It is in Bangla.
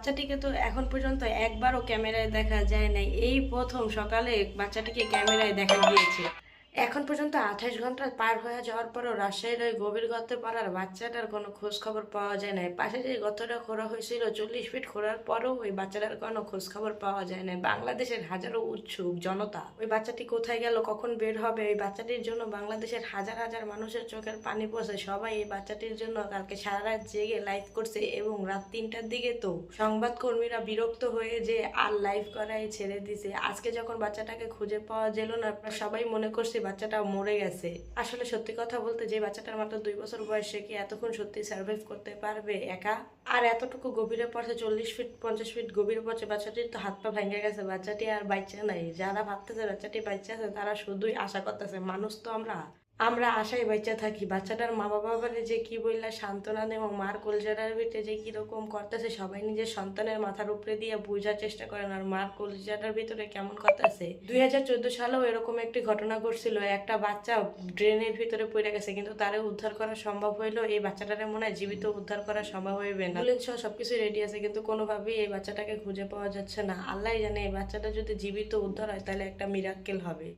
বাচ্চাটিকে তো এখন পর্যন্ত একবারও ক্যামেরায় দেখা যায় নাই, এই প্রথম সকালে বাচ্চাটিকে ক্যামেরায় দেখা গিয়েছে। এখন পর্যন্ত 28 ঘন্টা পার হয়ে যাওয়ার পরও রাজশাহীর ওই গভীর গর্তে পড়ার বাচ্চাটার কোনো খোঁজ খবর পাওয়া যায় নাই। পাশে যে গর্তটা খোঁড়া হয়েছিল 40 ফিট খোঁড়ার পরেও ওই বাচ্চাটার কোনো খোঁজ খবর পাওয়া যায় না। বাংলাদেশের হাজারো উৎসুক জনতা ওই বাচ্চাটি কোথায় গেল, কখন বের হবে, ওই বাচ্চাটির জন্য বাংলাদেশের হাজার হাজার মানুষের চোখের পানি পড়ছে। সবাই এই বাচ্চাটির জন্য কালকে সারা রাত জেগে লাইভ করছে এবং রাত 3টার দিকে তো সংবাদকর্মীরা বিরক্ত হয়ে যে আর লাইভ করাই ছেড়ে দিছে। আজকে যখন বাচ্চাটাকে খুঁজে পাওয়া গেল না, সবাই মনে করছে বাচ্চাটা মরে গেছে। আসলে সত্যি কথা বলতে, যে বাচ্চাটার মাত্র 2 বছর বয়স, সে কি এতক্ষণ সত্যি সার্ভাইভ করতে পারবে একা? আর এতটুকু গভীরে পড়ছে, 40 ফিট 50 ফিট গভীরে পড়ছে, বাচ্চাটির তো হাত পা ভেঙে গেছে, বাচ্চাটি আর বাচ্চা নাই। যারা ভাবতেছে বাচ্চাটি বাচ্চা আছে তারা শুধুই আশা করতেছে। মানুষ তো আমরা আমরা আশায় বাচ্চা থাকি। বাচ্চাটার মা বাবারে যে কি বললা সান্ত্বনা দেব, মার কলজাটার ভিতরে যে কিরকম করতেছে, সবাই নিজের সন্তানের মাথার উপরে দিয়ে বোঝার চেষ্টা করেন আর মার কলজাটার ভিতরে কেমন করতেছে। 2014 সালেও এরকম একটি ঘটনা ঘটছিল, একটা বাচ্চা ড্রেনের ভিতরে পড়ে গেছে, কিন্তু তারে উদ্ধার করা সম্ভব হইলো। এই বাচ্চাটারে মনে হয় জীবিত উদ্ধার করা সম্ভব হইবে না। অ্যাম্বুলেন্স সহ সবকিছু রেডি আছে, কিন্তু কোনোভাবেই এই বাচ্চাটাকে খুঁজে পাওয়া যাচ্ছে না। আল্লাহ জানে এই বাচ্চাটা যদি জীবিত উদ্ধার হয় তাহলে একটা মিরাক্কেল হবে।